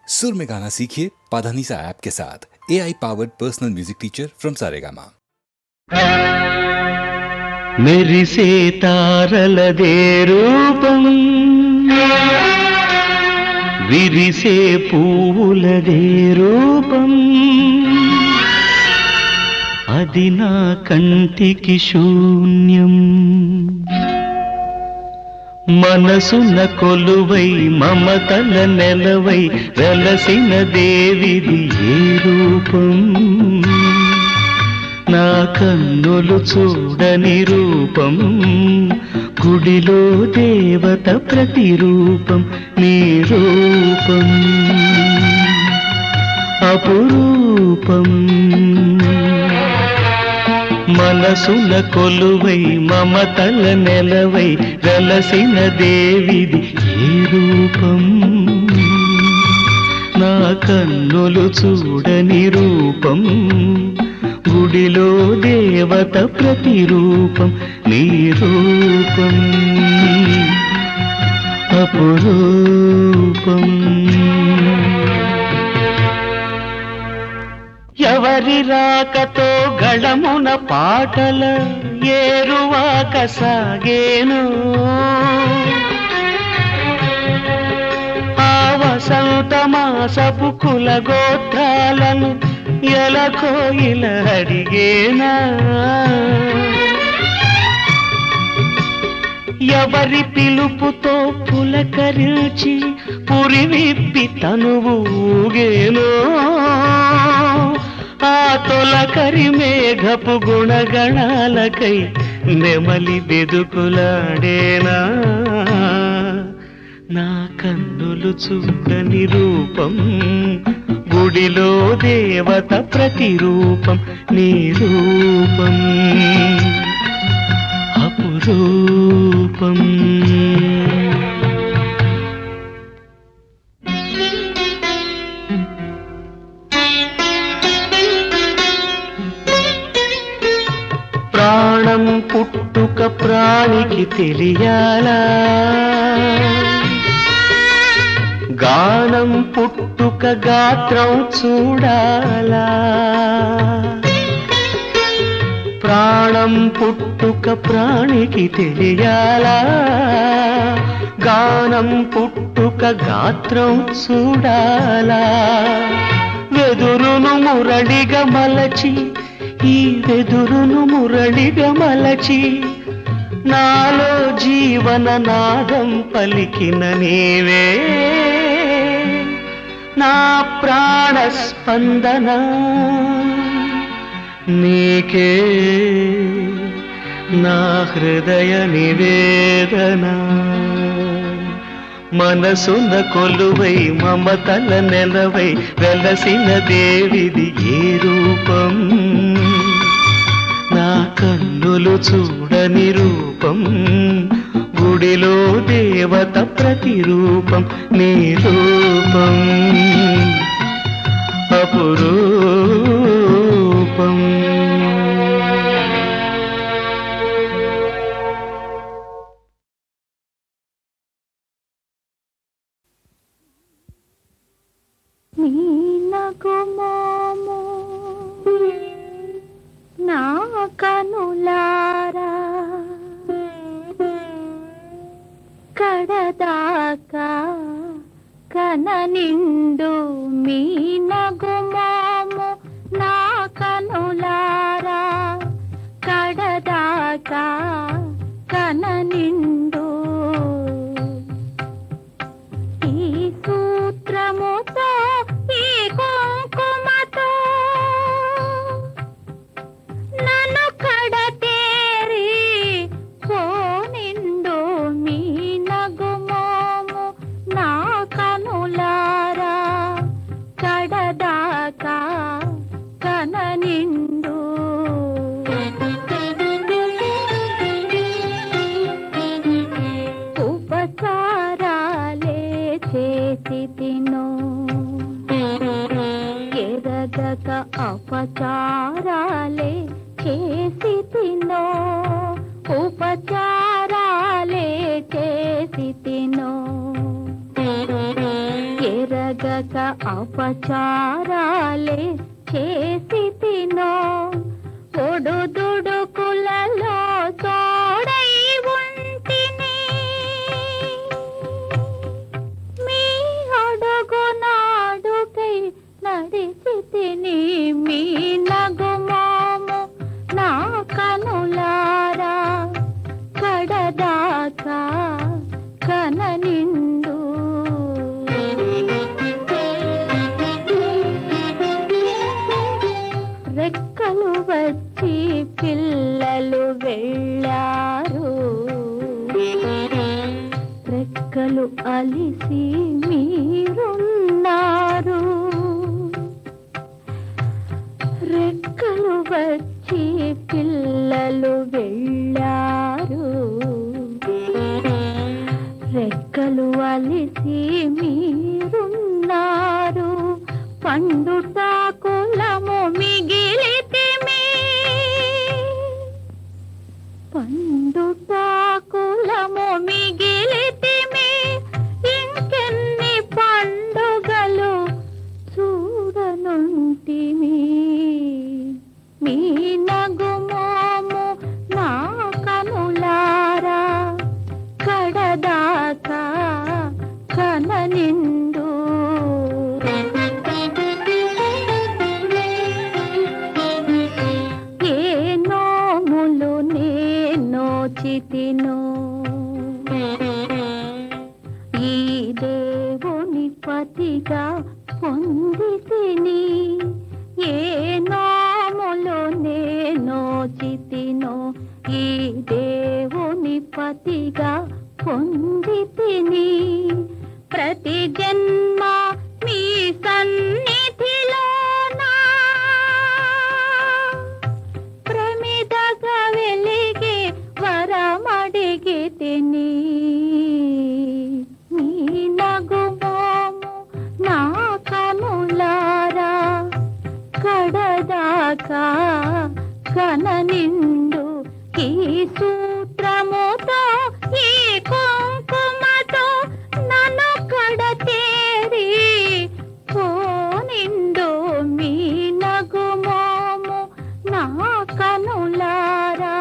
सुर में गाना सीखिए पाधानीसा ऐप के साथ। AI powered personal music teacher from Saregama. మెరిసే తారలదే రూపం, విరిసే పువ్వులదే రూపం, అది నా కంటికి శూన్యం. మనసున కొలువై మమతల నెలవై వెలసిన దేవిది ఏ రూపం, నా కన్నులు చూడని రూపం, గుడిలో దేవత ప్రతిరూపం, నీ రూపం అపురూపం. మనసున కొలువై మమతల నెలవై వెలసిన దేవిది ఏ రూపం, నా కన్నులు చూడని రూపం, గుడిలో దేవత ప్రతిరూపం, నీ రూపం అపురూపం. ఎవరి రాకతో గళమున పాటల ఏరువాక సాగేను, ఆ వసంత మాసపు కుల గోత్రాలను ఎలకో ఇలా అడిగేనా, ఎవరి పిలుపుతో పులకరించి పురివిప్పి తనువు ఊగేనో, ఆ తొలకరి మేఘపు గుణగణాలకై నెమలి బెదుకులాడేనా, నా కన్నులు చూడని రూపం, గుడిలో దేవత ప్రతిరూపం, నీ రూపం అపురూపం. ప్రాణం పుట్టుక ప్రాణికి తెలియాలా, గానం పుట్టుక గాత్రం చూడాలా, ప్రాణం పుట్టుక ప్రాణికి తెలియాలా, గానం పుట్టుక గాత్రం చూడాలా, వెదురును మురళిగా మలచి ఈ వెదురును మురళిగా మలచి నాలో జీవన నాదం పలికిన నీవే, నా ప్రాణ స్పందన నీకే, నా హృదయ నివేదన. మనసున కొలువై మమతల నెలవై వెలసిన దేవిది ఏ రూపం, నా కన్నులు చూడని రూపం, గుడిలో దేవత ప్రతిరూపం, నీ రూపం అపురూపం. నీనగుమోము నా కనులారా కడదాకా కననిండు, మీ నగుమోము నా కనులారా కడదాకా కననిండు, ఈ సూత్రముతో ఈ కుంకుమతో నన్ను కడతేరి పోనిండు, మీ నగుమోము నా కనులారా కడదాకా కననిండు. ఉపచారాలే చేసి తినో ఎరగక అపచారాలే చేసి తినో, ఉపచారాలే చేసి తినో ఎరగక అపచారాలే చేసి తినో ఒడుదుడుకులలో తోడై ఉంటిని మీ అడుగునాడుకై నడిచి తిని మీ నగుమోము నా కనులారా కడదాకా కననిండు రెక్కలు వచ్చి పిల్లలు వెళ్ళారు రెక్కలు అలిసి మీరున్నారు రెక్కలు వచ్చి పిల్లలు వెళ్ళారు రెక్కలు అలిసి మీరున్నారు పండుటాకులము మిగిలితిమి పండుటాకులము మిగిలితిమి ఇంకెన్ని పండుగలు చూడనుంటిమి మీ నగుమోము నా కనులారా కడదాకా కననిండు ఏ నోములు నేనోచితినో ఈ దేవుని పతిగా పొందితిని ఏ నోములు నేనోచితినో ఈ దేవుని పతిగా పొందితిని ప్రతి జన్మ మీ సన్నిధిలోనా ప్రమిదగా వెలిగి వరమడిగితిని మీ నగుమోము నా కనులారా కడదాకా కననిండు ఈ సూత్రముతో ఈ కుంకుమతో నన్ను కడతేరి పోనిండు మీ నగుమోము నా కనులారా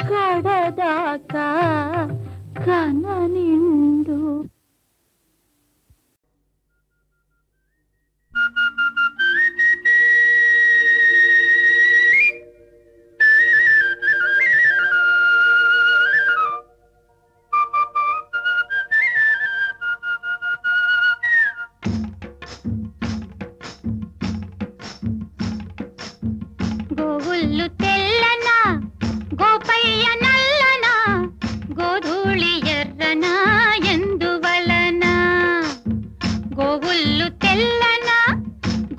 కడదాకా కననిండు గోవుళ్ళు తెల్లనా గోపయ్య నల్లనా గోధూళి ఎర్రనా ఎందువలన గోవుళ్ళు తెల్లనా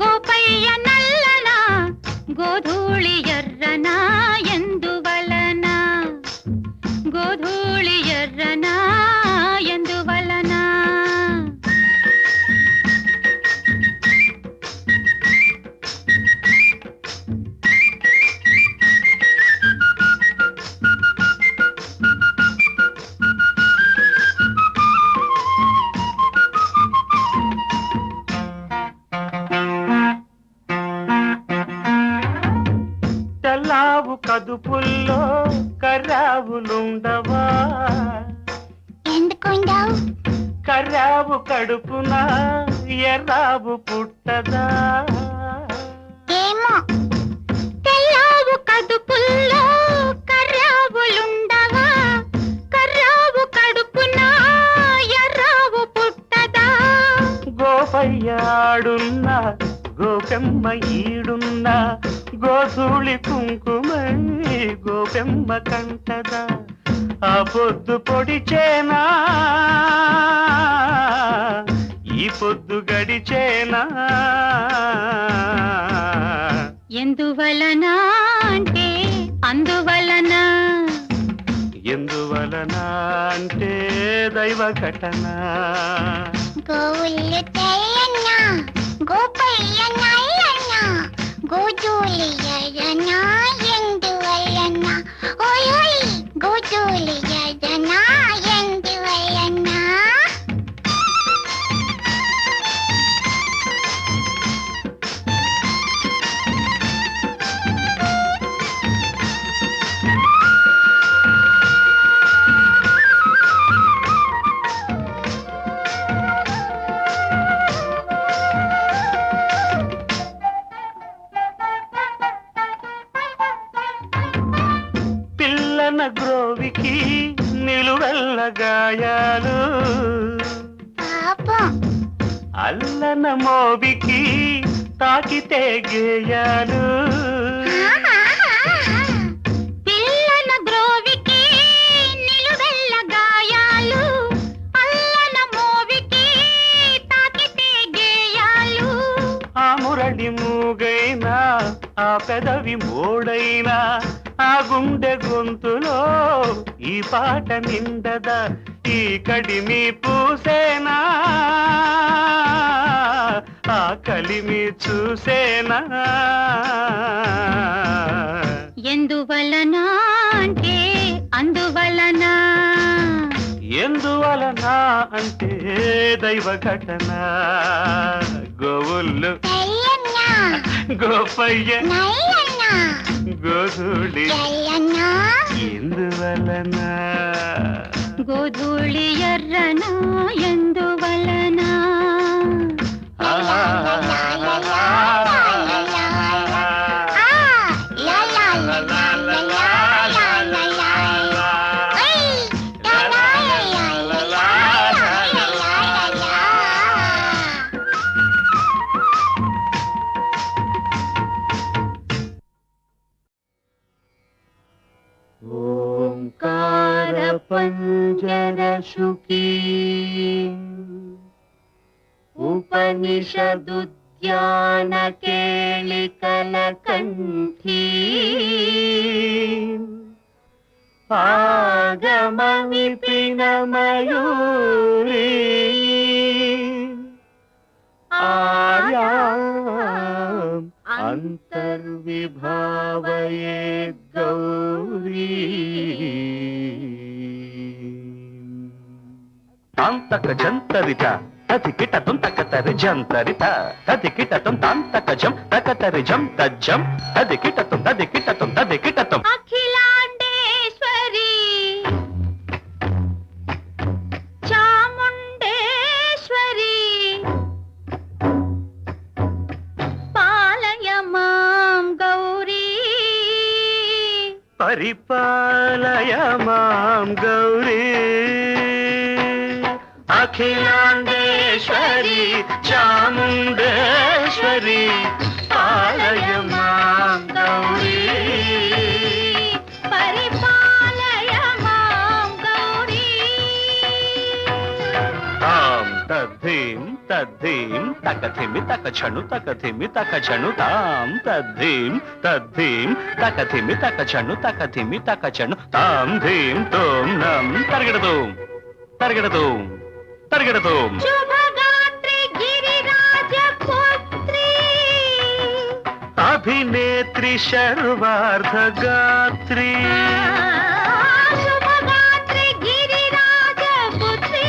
గోపయ్య నల్లనా గోధూళి ఎర్రనా ఎందువలన గోధూళి ఎర్రనా ఎందువలన తెల్లావు కదుపుల్లో కర్రావులుండవా ఎందుకుండవు కర్రావు కడుపున ఎర్రావు పుట్టదా ఏమో తెల్లావు కడుపుల్లో కర్రావులుండవా కర్రావు కడుపున ఎర్రావు పుట్టదా గోపయ్యాడున్నా గోపెమ్మ ఈడున్నా గోధూళి కుంకుమై గోపెమ్మ కంటదా ఆ పొద్దు పొడిచేనా ఈ పొద్దు గడిచేనా ఎందువలన అంటే అందువలన ఎందువలన అంటే దైవ ఘటన గోవుళ్ళు తెల్లన్న గోపయ్య నల్లన్న గోధూళి ఎర్రన ఎందువలన ఓయ్ ఓయ్ గోధూళి ఎర్రన ఎందువలన అల్లన మోబికి తాకితే గేయాలు పిల్లన గ్రోవికి నిలువెల్ల గాయాలు అల్లన మోవికి తాకితే గేయాలు ఆ మురళి మూగైనా ఆ పెదవి మోడైనా ఆ గుండె గొంతులో ఈ పాట నిండదా ఈ కడిమి పూసేనా ఆ కలిమి చూసేనా ఎందువలన అంటే అందువలన ఎందువలన అంటే దైవ ఘటన గోవుళ్ళు గోపయ్య గోధూళి ఎందువలన గోధూళి ఎర్రన ఎందువలన ఓంకార పంజర శుకీ ఉపనిషదుద్యాన కేళికల కంఠీ ఆగమ విపిన మయూరీ ఆర్యాం అంతర్విభావయే గౌరీ తాంతక జంతరిత తదికిట తుంతకతరి జంతరిత తదికిట తాంతక జం తకతరి జం తజ్జం తదికిట తదికిట అఖిలాండేశ్వరి చాముండేశ్వరి పాలయ మాం గౌరీ పరిపాలయ మాం గౌరీ అఖిలాండేశ్వరి చాముండేశ్వరి పాలయ మాం గౌరీ పరిపాలయ మాం గౌరీ తాం తద్ధీం తద్ధీం తకధిమి తకచను తకధిమి తకచను తాం తద్ధీం తద్ధీం తకధిమి తకచను తకధిమి తకచను తాం ధీం తోం నం తరగడదు తరగడదు తరగడదు శుభగాత్రి గిరిరాజ పుత్రి అభినేత్రి శర్వార్ధగాత్రి శుభగాత్రి గిరిరాజ పుత్రి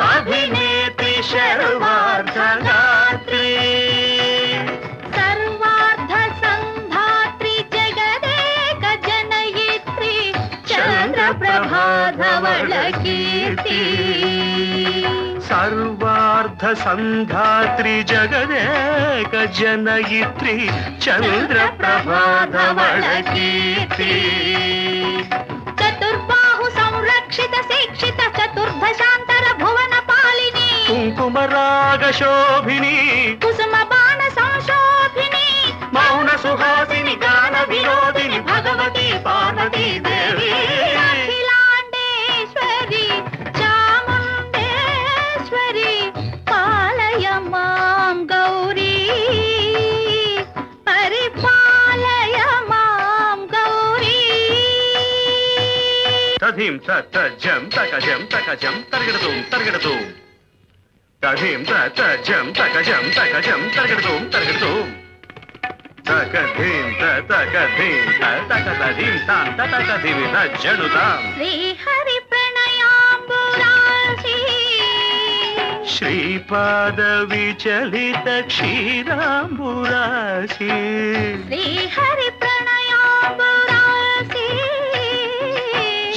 అభినేత్రి శర్వార్ధగాత్రి సర్వార్ధ సంధాత్రి జగదేక జనయిత్రి చంద్రప్రభాధవళ కీర్తి సర్వార్ధ సంధాత్రి జగదేక జనయిత్రి చంద్రప్రభాధవళ కీర్తి చతుర్బాహు సంరక్షిత శిక్షిత చతుర్భశాంతర భువన పాలిని కుంకుమరాగ శోభిని కుసుమ బాణ సంశోభిని మౌన సుహాసిని గాన వినోదిని భగవతి పార్వతీ దేవి అఖిలాండేశ్వరి చాముండేశ్వరి పాలయ మాం గౌరీ పరిపాలయ మాం గౌరీ తధీం తజ్జం తకజం తకజం తరగడదు తరగడదు తధీం తజ్జం తకజం తకజం తరగడదు తరగడదు తకధీం తకధీం తకధీం తాం తకధీమి తజ్జనుతాం శ్రీహరి ప్రణయాంబురాశి శ్రీపాద విచలిత క్షీరాంబురాశి శ్రీహరి ప్రణయాంబురాశి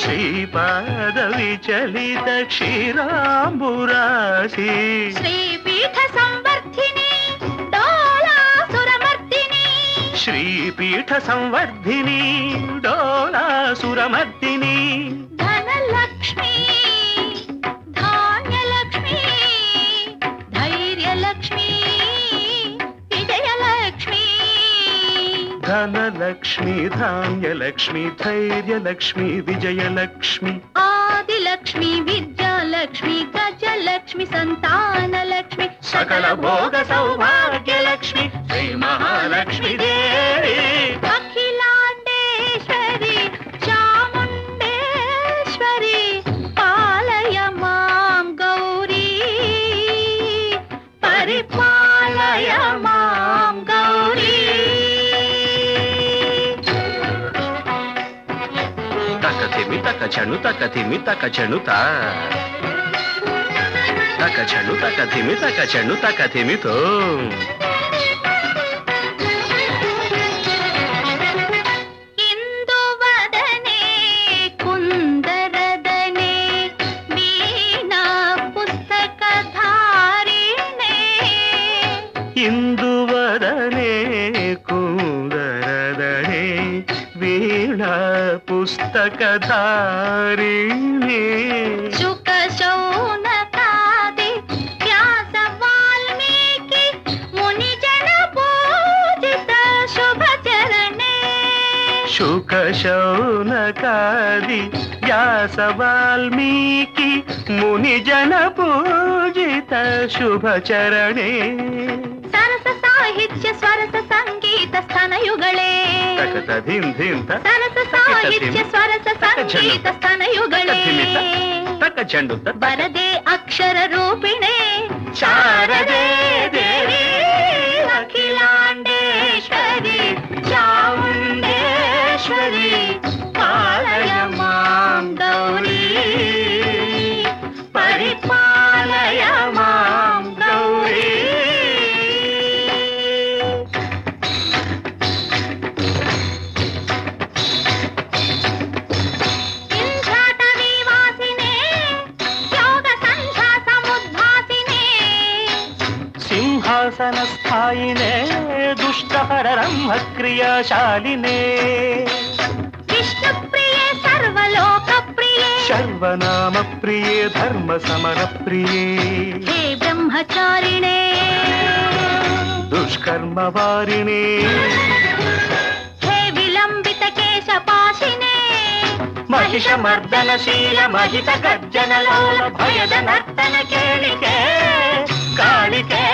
శ్రీపాద విచలిత క్షీరాంబురాశి శ్రీపీఠ సంవర్ధిని డోలాసురమర్దిని శ్రీపీఠ సంవర్ధిని డోలాసురమర్దిని ధనలక్ష్మి ధాన్యలక్ష్మి లక్ష్మి ధాన్యలక్ష్మి ధైర్యలక్ష్మి విజయలక్ష్మి ఆదిలక్ష్మి విద్యాలక్ష్మి గజలక్ష్మి సంతానలక్ష్మి సకల భోగ సౌభాగ్యలక్ష్మి శ్రీ మహాలక్ష్మి దేవి అఖిలాండేశ్వరి చాముండేశ్వరి పాలయ మాం గౌరీ పరిపాలయ మాం గౌరీ తకథిమి తకచను తకథిమి తకచనుత తకచను తకథిమి తకచను తకథిమితో ఇందువదనే కుందరదనే వీణా పుస్తకధారిణే ఇందువదనే కుందరదనే వీణ పుస్తకధారిణి శుక శౌనకాది వ్యాస వాల్మీకి ముని జన పూజిత శుభచరణే శుక శౌనకాది వ్యాస వాల్మీకి ముని జన పూజిత శుభచరణే సరస సాహిత్య స్వరస సంగీత స్థనయుಗಳೇ తకత ధిం ధిం త సరస సాహిత్య స్వరస సంగీత స్థనయుಗಳೇ తక చెండు త వరదే అక్షర రూపిణే శారదే దేవి అఖిలాండేశ్వరి చాముండేశ్వరి పాలయ మాం గౌరీ పరిపాలయ మాం గౌరీ ఇంద్రాటవీ వాసినే యోగ సంధ్యా సముద్భాసినే సింహాసన స్థాయినే దుష్టహర బ్రహ్మ క్రియాశాలినే విష్ణు ప్రియే సర్వలోక ప్రియే సర్వనామ ప్రియే ధర్మ సమర ప్రియే హే బ్రహ్మచారిణే దుష్కర్మ వారిణే హే విలంబిత కేశపాశినే మహిష మర్దనశీల మహిత గర్జన లోల భయద నర్తన కేళికే కాళికే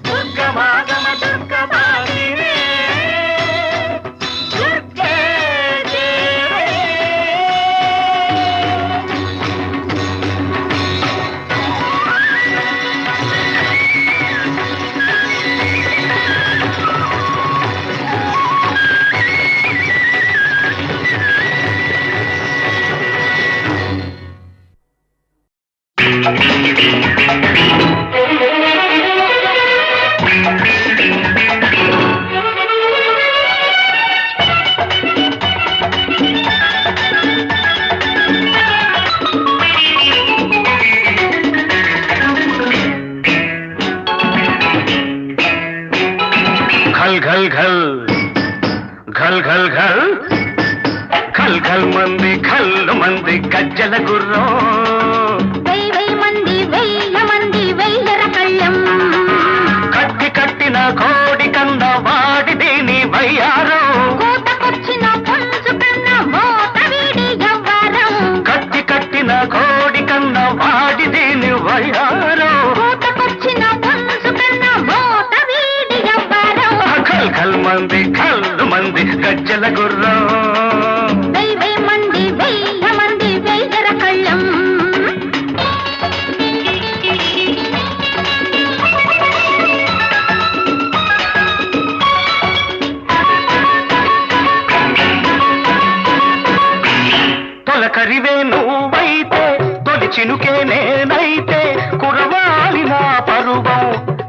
దుర్గమాగమ దుర్గమాలినే దుర్గే దేవి. घल घल घल घल घल घल घल घल मंदी गज्जल गुर्रो వెయ్యి మంది వెయ్యర కళ్ళం కట్టి కట్టిన కోడి కంద వాడి దీని వయ్యారో కోతకొచ్చిన పుంజు కన్న మోత వీడి ఎవ్వరం కట్టి కట్టిన కోడి కంద వాడి దీని వయ్యారో కోతకొచ్చిన పుంజు కన్న మోత వీడి ఎవ్వరం ఖల్ ఖల్ మంది గజ్జల గుర్రో వెయ్యి మంది వెయ్యర కళ్ళం తొలకరివే నువ్వైతే తొలి చినుకే నేనైతే కురవాలి నా పరువం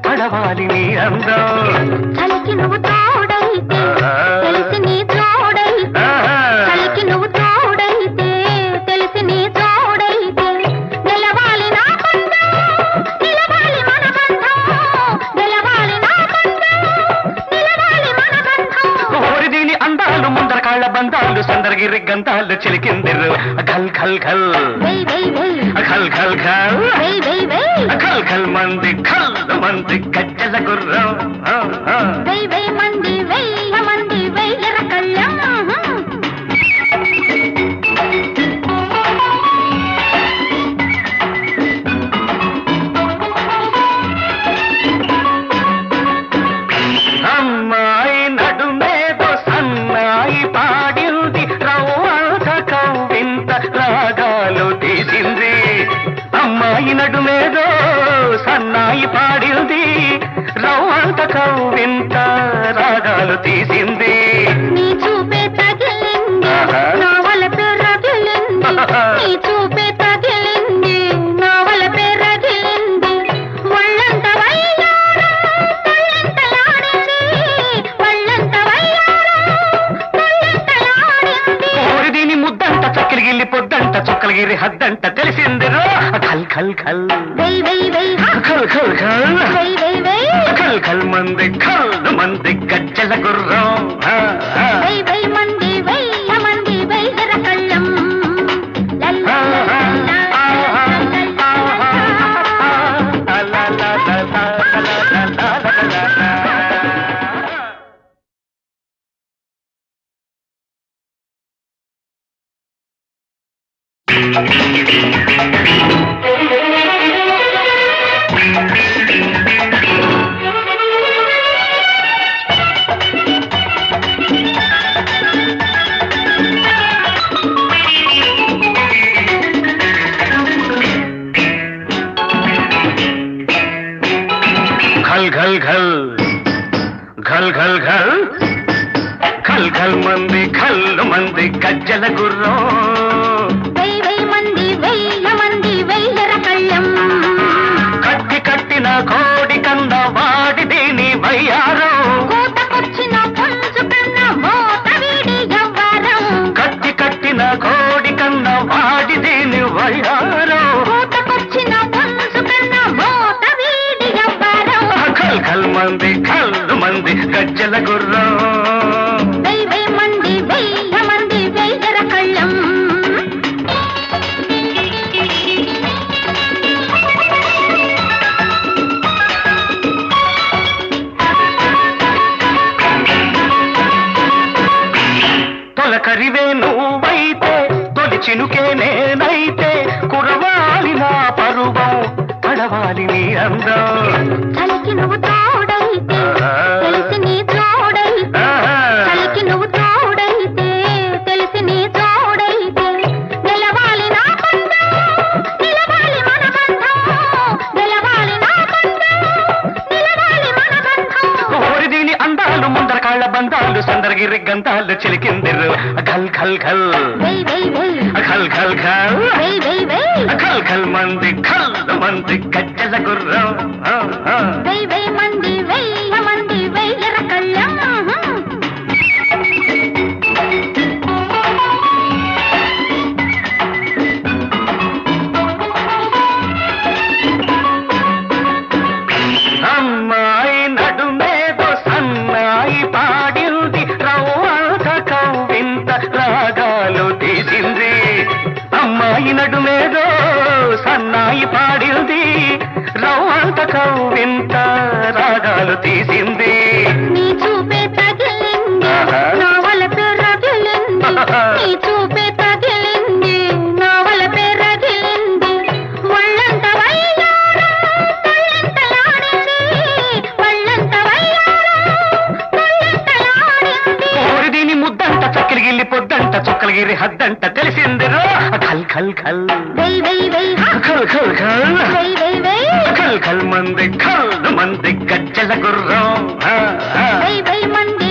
పడవాలి నీ అందం చలికి నువ్వు తోడైతే తెలిసి నీ తోడైతే చలికి నువ్వు తోడైతే తెలిసి నీ తోడైతే నిలవాలి నా బంధం నిలవాలి మన బంధం నిలవాలి నా బంధం నిలవాలి మన బంధం ఓరి దీని అందాలు ముందర కాళ్ళ బంధాలు సందరగిరి గంధాలు చిలికిందిరు ఘల్ ఘల్ ఘల్ వెయ్ ఘల్ ఘల్ ఘల్ వెయ్ ఘల్ ఘల్ మంది గజ్జల గుర్రం వెయ్యి మంది రాగాలు తీసింది నీ చూపే తగిలింది ఆహా. నా వలపే రగిలింది నీ చూపే తగిలింది నా వలపే రగిలింది ఒళ్ళంత వయ్యారం తొళ్ళంతలాడింది ఒళ్ళంత వయ్యారం తొళ్ళంతలాడింది ఓరి దీని ముద్దంట చక్కెరగిల్లి పొద్దంట చుక్కలగిరి హద్దంట తెలిసింది రో ఖల్ ఖల్ ఖల్ వెయ్ వెయ్ వెయ్ హా. ఖల్ ఖల్ ఖల్ వెయ్ వెయ్ వెయ్ ఖల్ ఖల్ మంది గజ్జల గుర్రం వెయ్ వెయ్ మంది వెయ్య మంది వెయ్యర కళ్ళం లల్లా घल घल घल घल घल घल घल घल मंदी गज्जल गुर्रो వెయ్ వెయ్ మంది వెయ్య మంది వెయ్యర కళ్ళం కట్టి కట్టిన కోడి కంద వాడి దీని వయ్యారో కోతకొచ్చిన పుంజు కన్న మోత వీడి ఎవ్వరం కట్టి కట్టిన కోడి కంద వాడి దీని వయ్యారో కోతకొచ్చిన పుంజు కన్న మోత వీడి ఎవ్వరం ఖల్ ఖల్ మంది గజ్జల గుర్రో వెయ్ వెయ్ మంది వెయ్య మంది వెయ్యర కళ్ళం తొలకరివే నువ్వైతే తొలి చినుకే నేనైతే కురవాలి నా పరువం పడవాలి నీ అందం చలికి నువ్వు తోడైతే తెలిసి నీ తోడైతే చలికి నువ్వు తోడైతే తెలిసి నీ తోడైతే నిలవాలి నా బంధం నిలవాలి మన బంధం నిలవాలి నా బంధం నిలవాలి మన బంధం ఓరి దీని అందాలు ముందర కాళ్ళ బంధాలు సందరగిరి గంధాలు చిలికిందిరు ఖల్ ఖల్ ఖల్ వెయ్ వెయ్ వెయ్ ఖల్ ఖల్ ఖల్ వెయ్ వెయ్ వెయ్ ఖల్ ఖల్ మంది గజ్జల గుర్రం వెయ్ వెయ్ మంది వెయ్య మంది వెయ్యర కళ్ళం అమ్మాయి నడుమేదో సన్నాయి పాడింది రవ్వంత కవ్వింత రాగాలు తీసింది అమ్మాయి నడుమేదో సన్నాయి పాడింది రవ్వంత కవ్వింత రాగాలు తీసింది నీ చూపే తగిలింది ఆహా. నా వలపే రగిలింది నీ చూపే తగిలింది నా వలపే రగిలింది ఒళ్ళంత వయ్యారం తొళ్ళంతలాడింది ఒళ్ళంత వయ్యారం తొళ్ళంతలాడింది ఓరి దీని ముద్దంట చక్కెరగిల్లి పొద్దంట చుక్కలగిరి హద్దంట తెలిసింది రో ఖల్ ఖల్ ఖల్ వెయ్ వెయ్ వెయ్ హా. ఖల్ ఖల్ ఖల్ వెయ్ వెయ్ వెయ్ ఖల్ ఖల్ మంది గజ్జల గుర్రం వెయ్ వెయ్ మంది